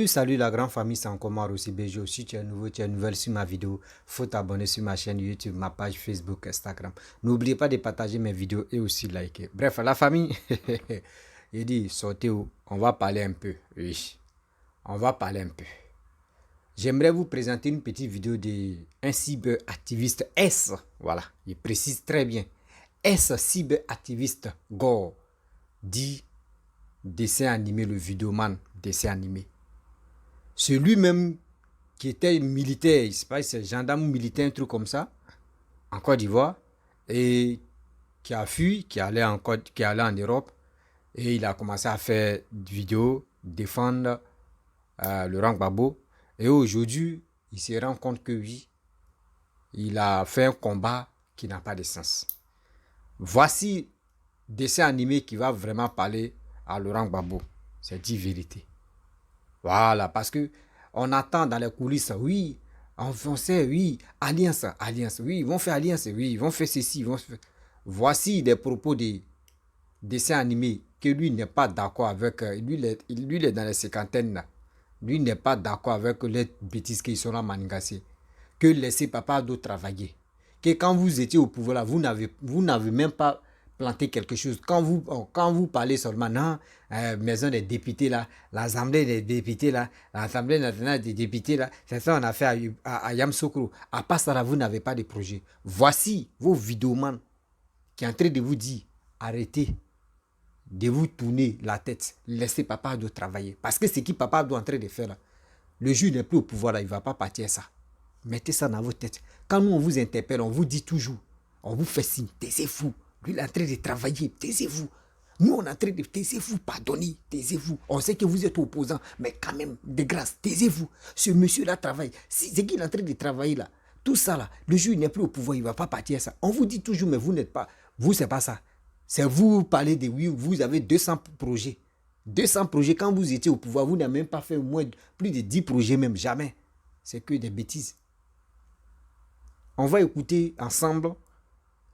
Salut la grande famille, c'est encore moi aussi BG. Si tu es nouveau, tu es nouvelle sur ma vidéo, faut t'abonner sur ma chaîne YouTube, ma page Facebook, Instagram. N'oubliez pas de partager mes vidéos et aussi liker. Bref, la famille, il dit sortez où? On va parler un peu. Oui, on va parler un peu. J'aimerais vous présenter une petite vidéo d'un cyberactiviste S. Voilà, il précise très bien. S cyberactiviste Gore dit dessin animé, le vidéoman dessin animé. C'est lui-même qui était militaire, je sais pas, c'est gendarme militaire, un truc comme ça, en Côte d'Ivoire, et qui a fui, qui est allé en Europe, et il a commencé à faire des vidéos, défendre Laurent Gbagbo. Et aujourd'hui, il se rend compte que oui, il a fait un combat qui n'a pas de sens. Voici dessin animé qui va vraiment parler à Laurent Gbagbo. C'est dit vérité. Voilà, parce que on attend dans les coulisses, oui, en français, oui, alliance, alliance, oui, ils vont faire alliance, oui, ils vont faire ceci, ils vont faire... Voici des propos des dessins animés que lui n'est pas d'accord avec, lui, il est dans les cinquantaines, là. Lui n'est pas d'accord avec les bêtises qu'ils sont là manigassés. Que laissez papa d'autres travailler. Que quand vous étiez au pouvoir, là, vous n'avez même pas planté quelque chose. Quand vous parlez seulement, non, maison des députés là, l'assemblée des députés là, l'assemblée nationale des députés là, c'est ça on a fait à Yamsoukro. À part ça, là, vous n'avez pas de projet. Voici vos vidéomans qui sont en train de vous dire, arrêtez de vous tourner la tête, laissez papa doit travailler. Parce que ce que papa doit en train de faire là, le juge n'est plus au pouvoir là, il ne va pas partir ça. Mettez ça dans votre tête. Quand nous on vous interpelle, on vous dit toujours, on vous fait signe, taisez-vous. Lui il est en train de travailler, taisez-vous. Nous on est en train de taisez-vous, pardonnez, taisez-vous. On sait que vous êtes opposant, mais quand même, de grâce, taisez-vous. Ce monsieur-là travaille. Si c'est qu'il est en train de travailler là, tout ça là, le juge n'est plus au pouvoir, il ne va pas partir ça. On vous dit toujours, mais vous n'êtes pas, vous c'est pas ça. C'est vous parlez de oui, vous avez 200 projets. 200 projets, quand vous étiez au pouvoir, vous n'avez même pas fait plus de 10 projets même, jamais. C'est que des bêtises. On va écouter ensemble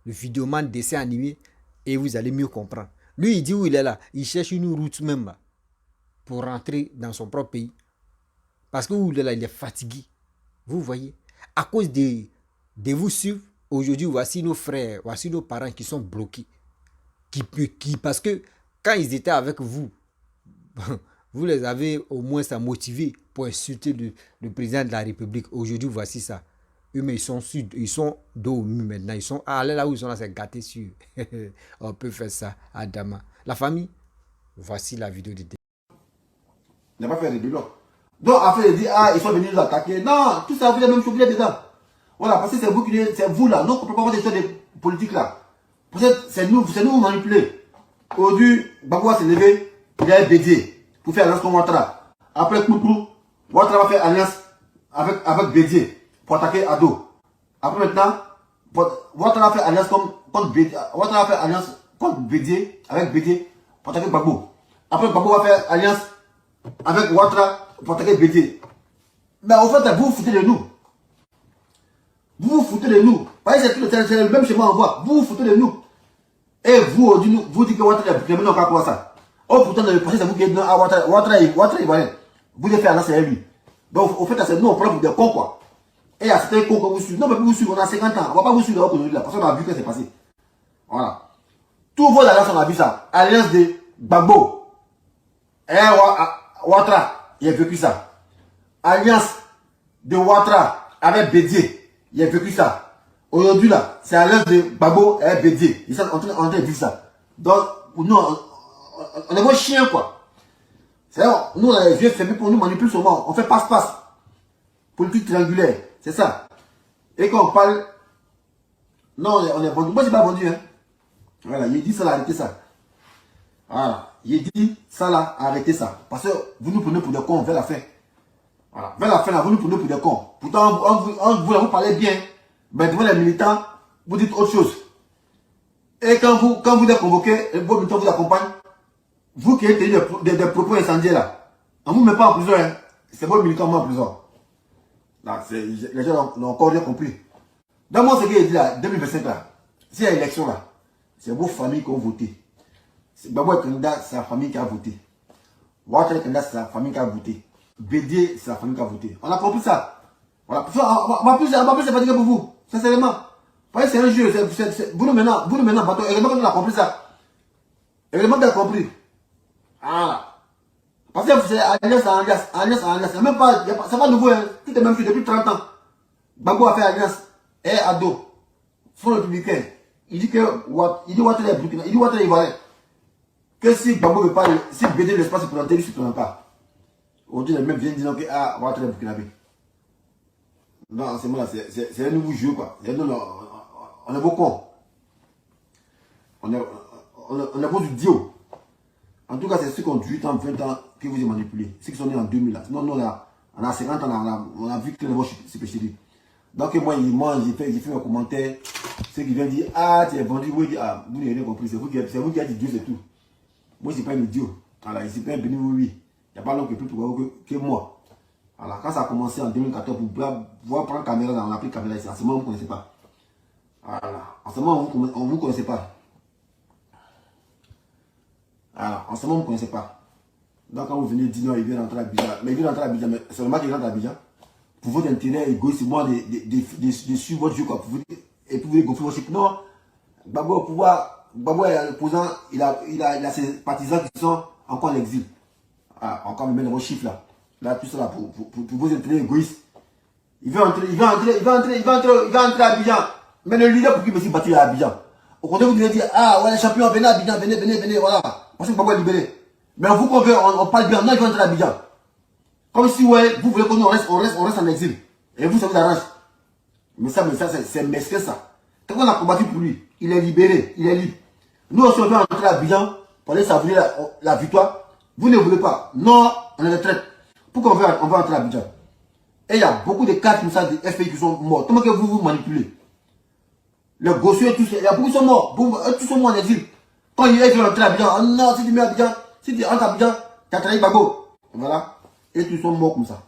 le vidéoman dessin animé et vous allez mieux comprendre. Lui, il dit où il est là. Il cherche une route même là, pour rentrer dans son propre pays. Parce que où il est là, il est fatigué. Vous voyez. À cause de vous suivre, aujourd'hui, voici nos frères, voici nos parents qui sont bloqués. Parce que quand ils étaient avec vous, vous les avez au moins ça motivé pour insulter le président de la République. Aujourd'hui, voici ça. Eux, mais ils sont dos maintenant. Ils sont là où ils sont là, c'est gâté sur. On peut faire ça à Dama. La famille, voici la vidéo de. Il n'a pas fait de bilan. Donc, après, il dit, ah, ils sont venus nous attaquer. Non, tout ça, vous avez même choqué dedans. Voilà, parce que c'est vous là. Donc, on ne peut pas avoir des choses de politique là. Parce que c'est nous manipuler. Aujourd'hui, Gbagbo s'est levé, il a Bédié pour faire alliance contre Ouattara. Après Koutrou, Ouattara va faire alliance avec Bédié pour attaquer Ado. Après maintenant, Ouattara va faire alliance contre Bédié. Ouattara va faire alliance contre Bédié, avec Bédié pour attaquer Gbagbo. Après Gbagbo va faire alliance avec Ouattara pour attaquer Bédié. Mais au fait, vous vous foutez de nous. Vous vous foutez de nous. Parce que c'est le même schéma en voit. Vous vous foutez de nous. Et vous dites que Ouattara est criminel, on va quoi ça. Oh, pourtant, le procès, c'est vous qui êtes à Ouattara, Ivoirien. Vous devez faire là, c'est lui. Donc, au fait, c'est nous, on prend pour des cons, quoi. Et il y a certains cons que vous suivez. Non, mais vous suivez, on a 50 ans. On ne va pas vous suivre aujourd'hui, là, parce qu'on a vu que c'est passé. Voilà. Tous vos alliances, on a vu ça. Alliance de Gbagbo. Et Ouattara, il a vécu ça. Alliance de Ouattara avec Bédié, il a vécu ça. Aujourd'hui, là, c'est alliance de Gbagbo et Bédié. Ils sont en train de vivre ça. Donc, nous, on est vos chiens, quoi. C'est-à-dire, nous, on a les yeux fermés pour nous manipuler souvent. On fait passe-passe. Politique triangulaire. C'est ça. Et quand on parle, non, on est vendu. Moi, c'est pas vendu, hein. Voilà, il dit ça, là, arrêtez ça. Voilà. Il dit ça, là, arrêtez ça. Parce que vous nous prenez pour des cons vers la fin. Voilà. Vers la fin, là, vous nous prenez pour des cons. Pourtant, vous parlez bien. Mais devant les militants, vous dites autre chose. Et quand vous êtes convoqué, vos militants vous accompagnent, vous qui avez tenu des propos incendiaires là, on ne vous met pas en prison, hein. C'est vos militants qui en prison. Là, les gens n'ont encore rien compris. Dans moi, ce qu'il dit là, 2025 là, s'il y a élection là, c'est vos familles qui ont voté. Gbagbo est candidat, c'est la famille qui a voté. Ouattara est candidat, c'est la famille qui a voté. Bédier, c'est la famille qui a voté. On a compris ça. Voilà. En plus, c'est fatigué pour vous. Sincèrement. C'est un jeu. Vous nous maintenant, bateau. Et on a compris ça. Et le monde a compris. Ah. Parce que c'est alliance. Même pas, c'est pas nouveau. Hein. Tout est même chose depuis 30 ans. Gbagbo a fait alliance. Et ado. Front républicain. Il dit que Ouattara est Burkina. Il dit Ouattara est Ivoirien. Que si Gbagbo veut pas, si BD l'espace pour l'antenne, il ne se prend pas. Aujourd'hui, les mêmes viennent disant que Ouattara est Burkinabé. Non, c'est moi là, c'est un nouveau jeu quoi. On est beaucoup. On est beau du dio. En tout cas, c'est ceux qui ont 18 ans, 20 ans que vous avez manipulé. Ceux qui sont nés en 2000 là. Sinon, nous, on a 50 ans, on a vu que les mots c'est péché. Donc, moi, j'ai fait un commentaire. Ceux qui viennent dire, tu es vendu. Moi, je dis, vous n'avez rien compris. C'est vous qui avez dit Dieu, c'est tout. Moi, je ne suis pas un idiot. Voilà, je suis pas un béni, oui. Il n'y a pas longtemps que moi. Voilà, quand ça a commencé en 2014, pour pouvoir prendre caméra, on a pris caméra ici. En ce moment, on ne connaissait pas. Voilà. En ce moment, on ne vous connaissait pas. Voilà. En ce moment, on ne connaissait pas. Donc, quand vous venez dire non, il vient rentrer à Abidjan. Mais il vient rentrer à Abidjan. Mais c'est le match qui rentre à Abidjan. Pour votre intérêt égoïste, moi, de suivre votre jeu, quoi. Et pour vous gonfler votre chip. Non. Gbagbo au pouvoir. Gbagbo est l'opposant. Il a ses partisans qui sont encore en exil. Ah, encore me mettre vos chiffres là. Là, tout ça là pour vos intérêts égoïstes. Il va entrer à Abidjan. Mais le leader pour qui me battu à Abidjan. Au contraire, vous devez dire, ouais, champion, venez à Abidjan, venez, voilà. Parce que Gbagbo est libéré. Mais vous qu'on veut, on parle bien, non, il va entrer à Abidjan. Comme si, ouais, vous voulez qu'on reste en exil. Et vous, ça vous arrange. Mais ça, c'est mesquin ça. Quand on a combattu pour lui, il est libéré, il est libre. Nous aussi, on veut entrer à Abidjan pour aller savourer la victoire. Vous ne voulez pas. Non, on est retraite. Pourquoi on veut entrer à Abidjan? Et il y a beaucoup de cartes comme ça, des FPI qui sont morts. Comment que vous manipulez? Les gossiers, tous, il y a beaucoup qui sont morts. Tous sont morts en exil. Quand il est rentré à Abidjan, non, si tu mets à Abidjan, si tu entres à Abidjan, tu as trahi Gbagbo. Voilà. Et tous sont morts comme ça.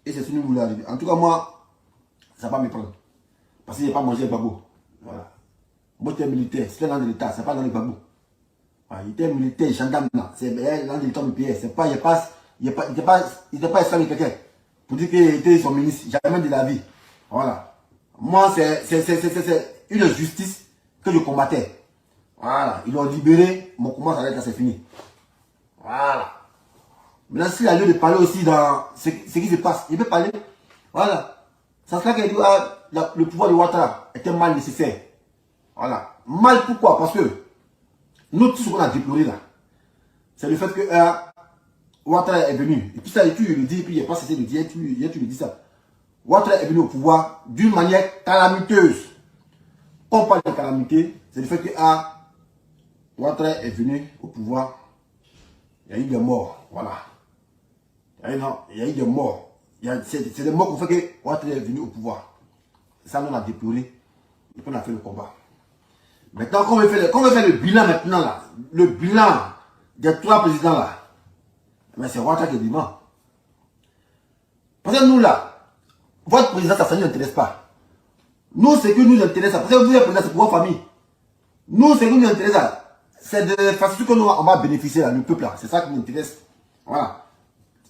Et c'est ce que nous voulons arriver. En tout cas, moi, ça va pas me prendre. Parce que je n'ai pas mangé Gbagbo. Voilà. Moi, j'étais militaire. C'était dans l'État, c'est pas dans les Gbagbo. Il était militaire, gendarme là. C'est dans l'État me payait. C'est pas, il n'était pas esclave quelqu'un. Pour dire qu'il était son ministre. Jamais de la vie. Voilà. Moi, c'est une justice que je combattais. Voilà. Ils l'ont libéré. Mon combat s'arrête là, c'est fini. Voilà. Maintenant, s'il a lieu de parler aussi dans ce qui se passe, il peut parler. Voilà. C'est ça qu'il dit, le pouvoir de Ouattara était mal nécessaire. Voilà. Mal pourquoi? Parce que nous, tout ce qu'on a déploré là, c'est le fait que Ouattara est venu. Et puis ça, tu le dis, et puis il n'est pas cessé de dire, tu le dis ça. Ouattara est venu au pouvoir d'une manière calamiteuse. Quand on parle de calamité, c'est le fait que Ouattara est venu au pouvoir. Il y a eu des morts. Voilà. Il y a eu des morts. C'est des morts qui font que Ouattara est venu au pouvoir. Ça, nous, on a déploré. Et puis on a fait le combat. Maintenant, quand on veut faire le bilan maintenant, là, le bilan des 3 présidents, là, mais c'est Ouattara qui est vivant. Parce que nous, là, votre président, ça ne nous intéresse pas. Nous, ce qui nous intéresse, parce que vous êtes président, c'est pour votre famille. Nous, ce qui nous intéresse, c'est de façon que nous, on va bénéficier, là, le peuple, là. C'est ça qui nous intéresse. Voilà.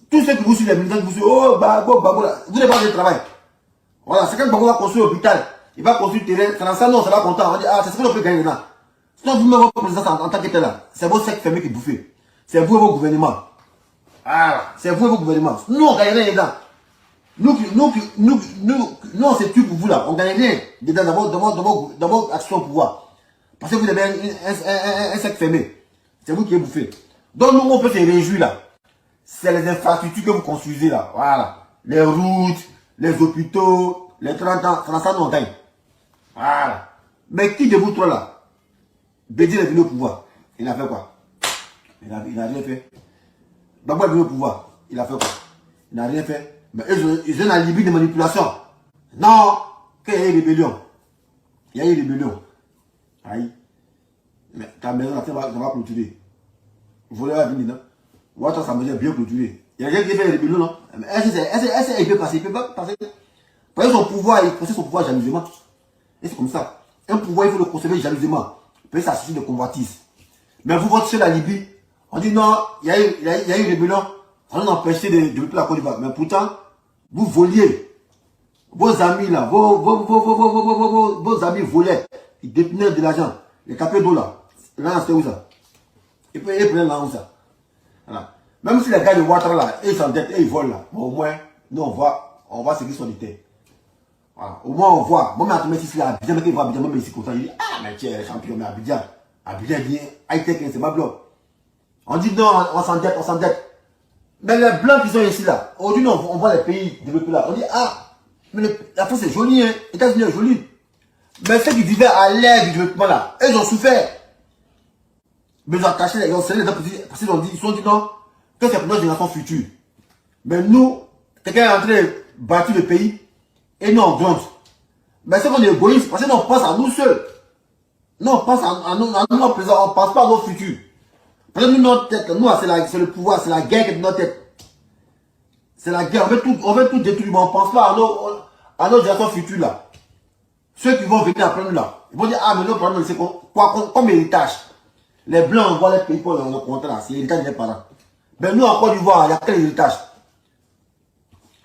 Tous ceux qui vous suivent, les militants qui vous suivent, oh, Gbagbo, là, vous n'avez pas de travail. Voilà, c'est quand Gbagbo va construire l'hôpital. Il va construire le terrain, ça ça, non, ça va content. On va dire, c'est ce qu'on peut gagner là. Sinon, vous-même, votre président en tant que tel là, c'est vos sectes fermés qui bouffent. C'est vous et vos gouvernements. C'est vous et vos gouvernements. Nous, on gagne rien dedans. Nous, on se tue pour vous là. On gagne rien dedans dans vos actions au pouvoir. Parce que vous avez un secte fermé. C'est vous qui êtes bouffé. Donc, nous, on peut se réjouir là. C'est les infrastructures que vous construisez là. Voilà. Les routes, les hôpitaux, les 30 ans, ça, nous, on gagne. Voilà. Mais qui de vous trois là, Bédier est venu au pouvoir. Il a fait quoi? Il n'a rien fait. Gbagbo est venu au pouvoir. Il a fait quoi? Il n'a rien fait. Mais ils ont un alibi de manipulation. Non, qu'il y a eu rébellion. Il y a eu rébellion. Aïe. Mais ta maison, ça va clôturer. Vous voulez venir, non? Ouattara, sa maison est bien clôturée. Il y a quelqu'un qui fait rébellion, non? Mais est-ce qu'il peut passer? Il peut pas passer. Parce que son pouvoir, il possède son pouvoir jalousement. Et c'est comme ça. Un pouvoir, il faut le conserver jalousement. Peut ça suscite de convoitise. Mais vous, votre seul alibi, on dit non, il y a eu rébellion. Ça nous empêchait de développer la Côte d'Ivoire. Mais pourtant, vous voliez. Vos amis là, vos amis volaient. Ils détenaient de l'argent. Les capés d'eau là. Là, c'était où ça? Ils prenaient là où ça. Voilà. Même si les gars de Ouattara là, ils s'endettent et ils volent là. Bon, au moins, nous on voit ce qu'ils sont d'été. Voilà. Au moins on voit. Moi, mais à ici là, Abidjan, mais qu'il voit Abidjan, même ici comme ça, il dit, ah, mais tu es champion, mais Abidjan. Abidjan dit, high-tech, c'est pas blanc. On dit non, on s'endette. Mais les blancs qui sont ici là, aujourd'hui on voit les pays développés là, on dit, ah, mais la France est jolie, hein, les États-Unis est joli. Mais ceux qui vivaient à l'ère du développement là, eux ils ont souffert. Mais ils ont attaché, ils ont serré les dents parce qu'ils ils se sont dit non, que c'est pour notre génération future. Mais nous, quelqu'un est en train de bâtir le pays et nous on gronde. Mais c'est qu'on est égoïste parce que nous on pense à nous seuls. Nous on pense à nous présents, on ne pense pas à nos futurs. Parce que nous, notre tête, nous c'est le pouvoir, c'est la guerre qui est dans notre tête. C'est la guerre, on veut tout détruire, mais on ne pense pas à nos générations futures là. Ceux qui vont venir après nous là, ils vont dire, ah mais nos parents, c'est quoi comme héritage. Les blancs envoient les pays pour le compter là, c'est l'héritage des parents. Mais nous en Côte d'Ivoire, il y a quel héritage?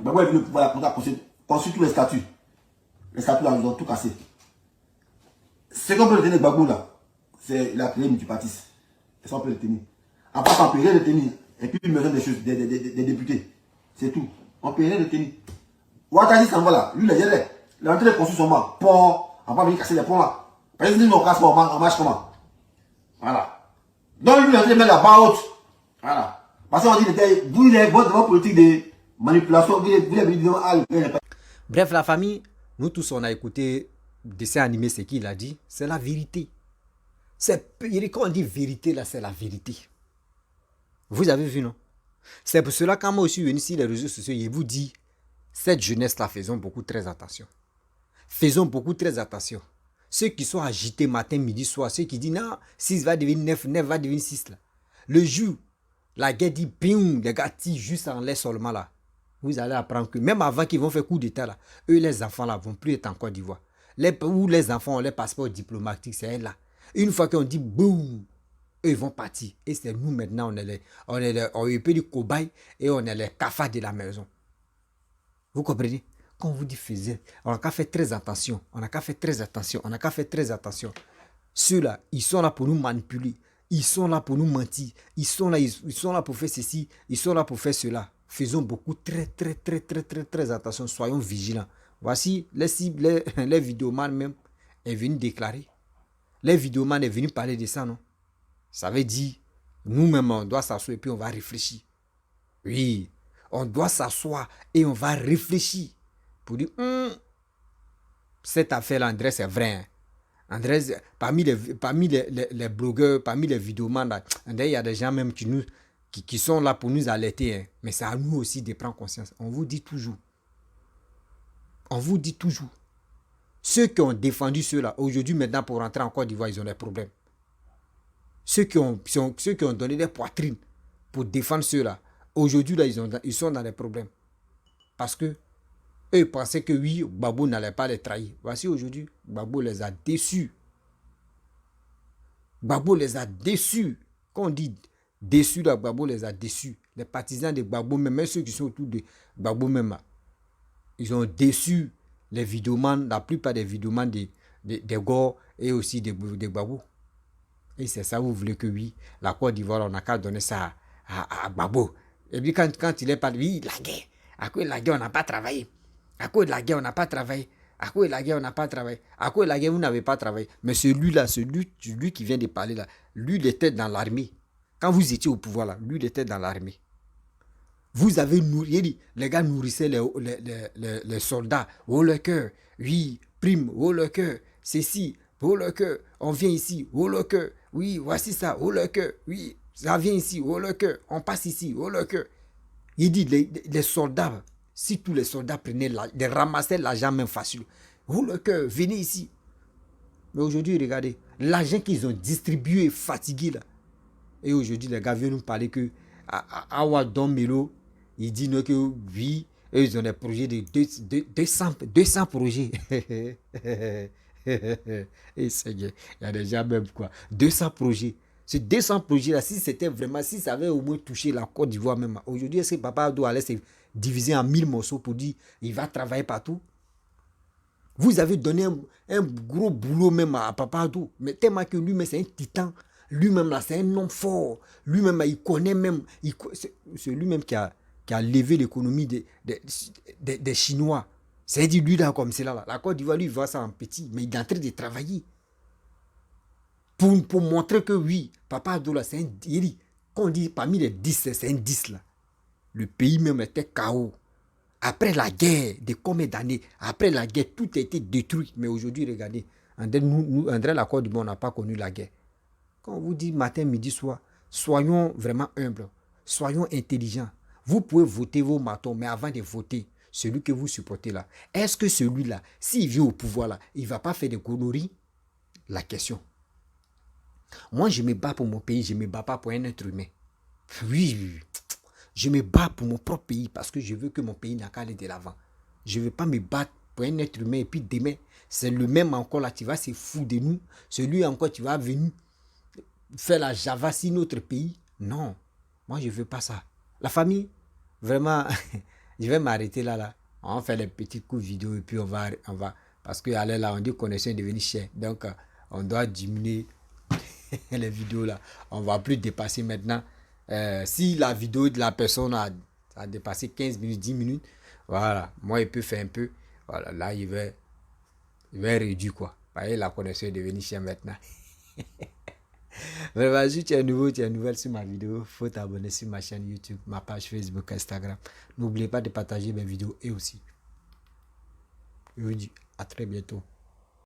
Ben moi, le pouvoir, on a construit tous les statuts. Les statuts là, ils ont tout cassé. C'est qu'on peut le tenir Gbagbo là, c'est la créé multipartiste. Et ça on peut le tenir. Après ça, on peut rien le tenir. Et puis il me donne des choses, des députés. C'est tout. On peut rien le tenir. Ouattara s'en va là, lui il est en train de construire son pont. On va venir casser les ponts là. Parce que nous on casse pas, on marche comment? Voilà. Donc lui il est en train de mettre la barre haute. Voilà. Parce qu'on dit que vous il est votre politique de manipulation, vous avez Bref, la famille, nous tous on a écouté le dessin animé, ce qu'il a dit, c'est la vérité. Quand on dit vérité là, c'est la vérité. Vous avez vu, non? C'est pour cela quand moi aussi venu sur les réseaux sociaux, je vous dis, cette jeunesse-là, faisons beaucoup très attention. Faisons beaucoup très attention. Ceux qui sont agités matin, midi, soir, ceux qui disent non, 6 va devenir 9, 9 va devenir 6 là. Le jour, la guerre dit, bing, les gars tirent juste en l'air seulement là. Vous allez apprendre que même avant qu'ils vont faire coup d'état là, eux les enfants là vont plus être en Côte d'Ivoire. Où les enfants ont les passeports diplomatiques, c'est là. Une fois qu'on dit boum, eux ils vont partir. Et c'est nous maintenant, on est peu du cobaye et on est les cafards de la maison. Vous comprenez? Quand on vous dit faisait, on n'a qu'à faire très attention. On n'a qu'à faire très attention. On n'a qu'à faire très attention. Ceux-là, ils sont là pour nous manipuler. Ils sont là pour nous mentir. Ils sont là pour faire ceci. Ils sont là pour faire cela. Faisons beaucoup très attention. Soyons vigilants. Voici les vidéomans même est venu déclarer. Les vidéomans est venu parler de ça, non? Ça veut dire, nous-mêmes, on doit s'asseoir et puis on va réfléchir. Oui, on doit s'asseoir et on va réfléchir. Pour dire, cette affaire-là, André, c'est vrai. Hein? André, parmi les blogueurs, parmi les vidéomans, il y a des gens même qui sont là pour nous alerter. Hein? Mais c'est à nous aussi de prendre conscience. On vous dit toujours. On vous dit toujours. Ceux qui ont défendu ceux-là, aujourd'hui, maintenant, pour rentrer en Côte d'Ivoire, ils ont des problèmes. Ceux qui ont donné des poitrines pour défendre ceux-là, aujourd'hui, là, ils sont dans des problèmes. Parce que eux pensaient que oui, Gbagbo n'allait pas les trahir. Voici aujourd'hui, Gbagbo les a déçus. Gbagbo les a déçus. Quand on dit déçus, là, Gbagbo les a déçus. Les partisans de Gbagbo, même ceux qui sont autour de Gbagbo même, ils ont déçu les vidéomans, la plupart des vidéomans des Gore et aussi des Gbagbo. Et c'est ça, vous voulez que oui, la Côte d'Ivoire, on n'a qu'à donner ça à Gbagbo. Et puis quand il est parlé, oui, la guerre. À cause de la guerre, on n'a pas travaillé. À cause de la guerre, on n'a pas travaillé. À cause de la guerre, on n'a pas travaillé. À cause de la guerre, vous n'avez pas travaillé. Mais celui-là, celui qui vient de parler là, lui, il était dans l'armée. Quand vous étiez au pouvoir là, lui, il était dans l'armée. Vous avez nourri, les gars nourrissaient les soldats. Oh le cœur, oui, prime, oh le cœur, ceci, oh le cœur, on vient ici, oh le cœur, oui, voici ça, oh le cœur, oui, ça vient ici, oh le cœur, on passe ici, oh le cœur. Il dit, les soldats, si tous les soldats prenaient, ramassaient l'argent même facile, oh le cœur, venez ici. Mais aujourd'hui, regardez, l'argent qu'ils ont distribué est fatigué là. Et aujourd'hui, les gars viennent nous parler que Awadon Melo, il dit que oui, eux, ils ont des projets de 200 projets. Et Seigneur, il y a déjà même quoi, 200 projets. Ce 200 projets-là, si c'était vraiment, si ça avait au moins touché la Côte d'Ivoire même, aujourd'hui, est-ce que Papa Abdou allait se diviser en 1000 morceaux pour dire il va travailler partout? Vous avez donné un gros boulot même à Papa Abdou, mais tellement que lui-même, c'est un titan. Lui-même, là, c'est un homme fort. Lui-même, là, il connaît même. C'est lui-même qui a levé l'économie des Chinois. C'est-à-dire, lui, là, comme c'est là, la Côte d'Ivoire, lui, il voit ça en petit, mais il est en train de travailler. Pour montrer que oui, Papa Abdou, là, c'est un. Il dit, quand on dit parmi les 10, c'est un 10, là. Le pays même était KO. Après la guerre, de combien d'années, après la guerre, tout a été détruit. Mais aujourd'hui, regardez, André, la Côte d'Ivoire n'a pas connu la guerre. Quand on vous dit matin, midi, soir, soyons vraiment humbles, soyons intelligents. Vous pouvez voter vos matons, mais avant de voter, celui que vous supportez là, est-ce que celui-là, s'il vient au pouvoir là, il ne va pas faire des conneries? La question. Moi, je me bats pour mon pays, je ne me bats pas pour un être humain. Oui, je me bats pour mon propre pays parce que je veux que mon pays n'a qu'à aller de l'avant. Je ne veux pas me battre pour un être humain et puis demain, c'est le même encore là, tu vas se foutre de nous. Celui encore, tu vas venir faire la Java sur notre pays. Non, moi je ne veux pas ça. La famille, vraiment, je vais m'arrêter là. On va faire les petits coups vidéo et puis on va parce que là, on dit connexion est devenue chère. Donc, on doit diminuer les vidéos là. On ne va plus dépasser maintenant. Si la vidéo de la personne a dépassé 15 minutes, 10 minutes, voilà, moi il peut faire un peu. Voilà, là il va réduire quoi. Vous voyez, la connexion est devenue chère maintenant. Mais vas-y, tu es nouveau, tu es nouvelle sur ma vidéo, faut t'abonner sur ma chaîne YouTube, ma page Facebook, Instagram. N'oubliez pas de partager mes vidéos et aussi. Je vous dis à très bientôt.